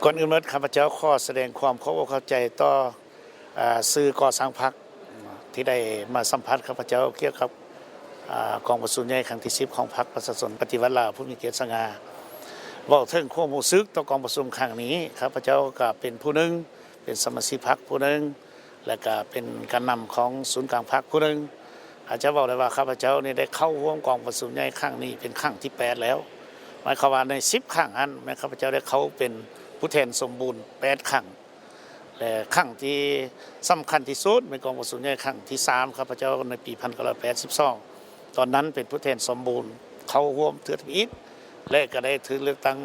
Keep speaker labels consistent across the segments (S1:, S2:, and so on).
S1: ก่อนอื่นข้าพเจ้าขอแสดงความเคารพเข้าใจต่อสื่อก่อสร้างพรรคที่ได้มาสัมภาษณ์ข้าพเจ้าเกี่ยวกับกองประชุมใหญ่ครั้งที่10ของพรรคประชาชนปฏิวัติลาวผู้มีเกียรติสง่าบอกถึงความรู้สึกต่อกองประชุมครั้งนี้ข้าพเจ้าก็เป็นผู้หนึ่งเป็นสมาชิกพรรคผู้หนึ่งและก็เป็นการนำของศูนย์กลางพรรคผู้หนึ่งอาจจะบอกได้ว่าข้าพเจ้านี่ได้เข้าร่วมกองประชุมใหญ่ครั้งนี้เป็นครั้งที่8แล้วหมายความว่าใน10ครั้งนั้นแม้ข้าพเจ้าได้เข้าเป็นผู้แทนสมบูรณ์8ครั้งและครั้งที่สำคัญที่สุดเป็นกองประชุมใหญ่ครั้งที่3ข้าพเจ้าในปี1982ตอนนั้นเป็นผู้แทนสมบูรณ์เข้าร่วมเทือทีดและก็ได้ถือเลือกตั้ง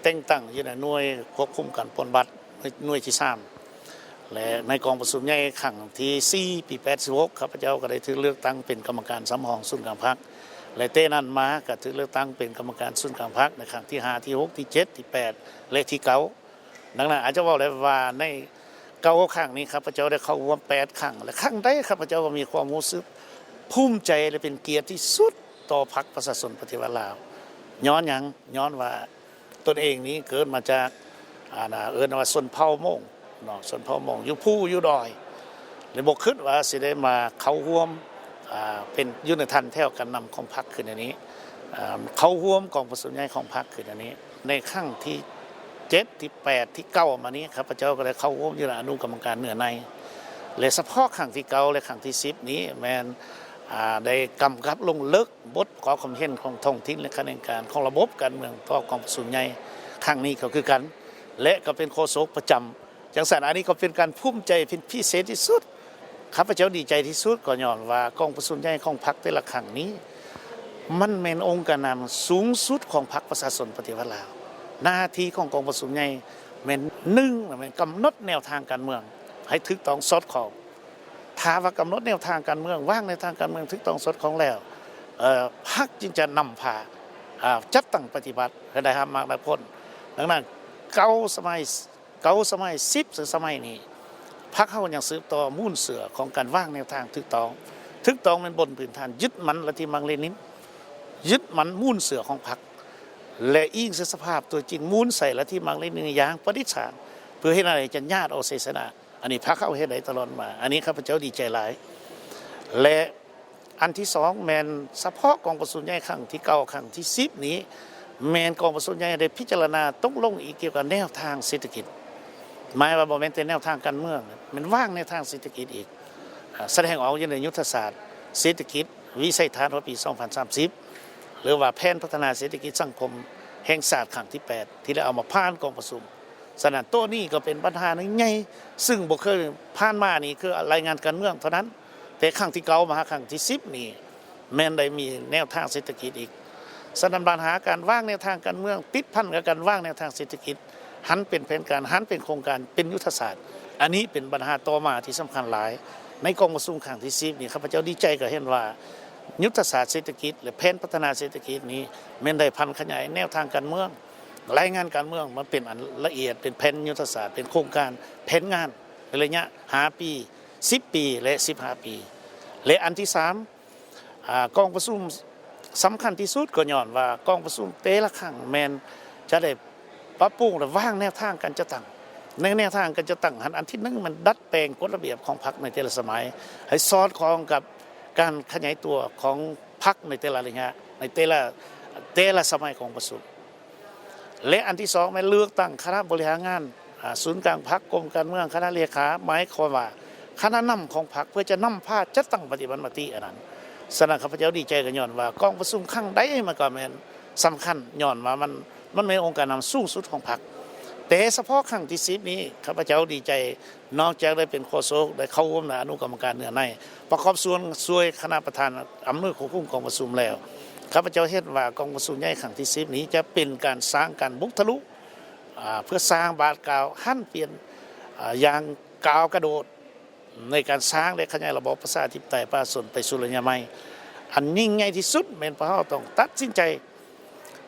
S1: แต่งตั้งอยู่ในหน่วยควบคุมการปนบัตรหน่วยที่3และในกองประชุมใหญ่ครั้งที่4ปี86ข้าพเจ้าก็ได้ถือเลือกตั้งเป็นกรรมการสำรองศูนย์กลางพรรคและเต้นั้นมาก็ถือเลือกตั้งเป็นกรรมการศูนย์กลางพรรคในครั้งที่5ที่6ที่7ที่8และที่9ดังนั้นอาจจะบอกได้ว่าใน9ครั้งนี้ข้าพเจ้าได้เข้าร่วม8ครั้งและครั้งใดข้าพเจ้าก็มีความรู้สึกภูมิใจและเป็นเกียรติที่สุดต่อพรรคประชาชนปฏิวัติลาวย้อนหยังย้อนว่าตนเองนี้เกิดมาจากว่าชนเผ่ามงเนาะชนเผ่ามงอยู่ผู้อยู่ดอยเลยบ่คิดว่าสิได้มาเข้าร่วมเป็นยุทธทันแถวการนำของพรรคขึ้นอันนี้เข้าร่วมกองประชุมใหญ่ของพรรคขึ้นอันนี้ในครั้งที่7ที่8ที่9มานี้ข้าพเจ้าก็ได้เข้าร่วมอยู่ในอนุกรรมการเหนือในและเฉพาะครั้งที่9และครั้งที่10นี้แม้นได้กำกับลงลึกบทขอความเห็นของท้องถิ่นและคะแนนการของระบบการเมืองต่อกองประชุมใหญ่ครั้งนี้ก็คือกันและก็เป็นโฆษกประจำจังสันอันนี้ก็เป็นการภูมิใจเป็นพิเศษที่สุดข้าพเจ้าดีใจที่สุดก็ย้อนว่ากองประชุมใหญ่ของพรรคแต่ละครั้งนี้มันเป็นองค์การนำสูงสุดของพรรคประชาชนปฏิวัติลาวหน้าที่ของกองประชุมใหญ่เป็น1เป็นกำหนดแนวทางการเมืองให้ถูกต้องสอดคล้องถ้าว่ากำหนดแนวทางการเมืองวางในทางการเมืองถูกต้องสอดคล้องแล้วพรรคจึงจะนำพาจัดตั้งปฏิบัติให้ได้มากได้ผลดังนั้น9 สมัย10สมัยนี้พรรคเฮายังสืบต่อมูลเสือของการวางแนวทางถูกต้องเป็นบนพื้นฐานยึดมั่นลัทธิมังเลนินยึดมั่นมูลเสือของพรรคและอิงสภาพตัวจริงมูลใส่ลัทธิมังเลนินอย่างประดิษฐ์เพื่อให้อะไรจะญาติเอาศาสนาอันนี้พรรคเฮาเฮ็ดได้ตลอดมาอันนี้ข้าพเจ้าดีใจหลายและอันที่2แม่นเฉพาะกองประชุมใหญ่ครั้งที่9ครั้งที่10นี้แม่นกองประชุมใหญ่ได้พิจารณาตกลงอีกเกี่ยวกับแนวทางเศรษฐกิจหมายว่าบ่แม่นแต่แนวทางการเมืองมันวางแนวทางเศรษฐกิจอีกแสดงออกอยู่ในยุทธศาสตร์เศรษฐกิจวิสัยทัศน์ปี2030หรือว่าแผนพัฒนาเศรษฐกิจสังคมแห่งชาติครั้งที่8ที่ได้เอามาผ่านกองประชุมฉะนั้นตัวนี้ก็เป็นปัญหาใหญ่ซึ่งบ่เคยผ่านมานี่คือรายงานการเมืองเท่านั้นแต่ครั้งที่9มาครั้งที่10นี่แม่นได้มีแนวทางเศรษฐกิจอีกฉะนั้นปัญหาการวางแนวทางการเมืองติดพันกับการวางแนวทางเศรษฐกิจหันเป็นแผนการหันเป็นโครงการเป็นยุทธศาสตร์อันนี้เป็นปัญหาต่อมาที่สำคัญหลายในกองประชุมครั้งที่10นี่ข้าพเจ้าดีใจก็เห็นว่ายุทธศาสตร์เศรษฐกิจและแผนพัฒนาเศรษฐกิจนี้แม่นได้พันขยายแนวทางการเมืองรายงานการเมืองมันเป็นอันละเอียดเป็นแผนยุทธศาสตร์เป็นโครงการแผนงานเป็นระยะ5 ปี10 ปีและ15 ปีและอันที่3กองประชุมสำคัญที่สุดก็ย้อนว่ากองประชุมแต่ละครั้งแม่นจะได้ปรับปรุงและวางแนวทางการจะตั้งในแนวทางการจะตั้งอันที่1มันดัดแปลงกฎระเบียบของพรรคในแต่ละสมัยให้สอดคล้องกับการขยายตัวของพรรคในแต่ละระยะในแต่ละสมัยของประชุมและอันที่2มันเลือกตั้งคณะบริหารงานศูนย์กลางพรรคกรมการเมืองคณะเลขาหมายความว่าคณะนำของพรรคเพื่อจะนำพาจัดตั้งปฏิบัติมติอันนั้นสนับข้าพเจ้าดีใจกันย้อนว่ากองประชุมครั้งใดมันก็แม่นสำคัญย้อนว่ามันเป็นองค์การนำสูงสุดของพรรคแต่เฉพาะครั้งที่10นี้ข้าพเจ้าดีใจนอกจากได้เป็นโฆษกได้เข้าร่วมในอนุกรรมการเหนือในประกอบส่วนช่วยคณะประธานอำนวยควบคุมกองประชุมแล้วข้าพเจ้าเห็นว่ากองประชุมใหญ่ครั้งที่10นี้จะเป็นการสร้างการบุกทะลุเพื่อสร้างบาทกาวหั่นเปลี่ยนอย่างก้าวกระโดดในการสร้างและขยายระบบประชาธิปไตยประชาชนไปสู่ระยะใหม่อันยิ่งใหญ่ที่สุดแม่นเพราะเราต้องตัดสินใจ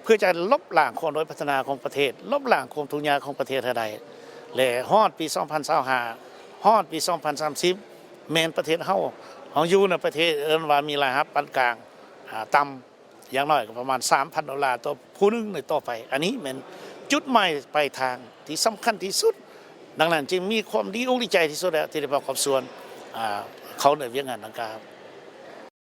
S1: เพื่อจะลบล้างความด้อยพัฒนาของประเทศลบล้างความทุกข์ยากของประเทศให้ได้และฮอดปี2025ฮอดปี2030แม่นประเทศเฮาอยู่ในประเทศว่ามีรายรับปานกลางต่ำอย่างน้อยก็ประมาณ $3,000 ต่อผู้นึงในต่อไปอันนี้แม่น จุดหมายปลายทางที่สำคัญที่สุดดังนั้นจึงมีความดีอกดีใจที่สุดแล้วที่ได้มาขอบส่วนเขาในเวียงงานดังกล่าว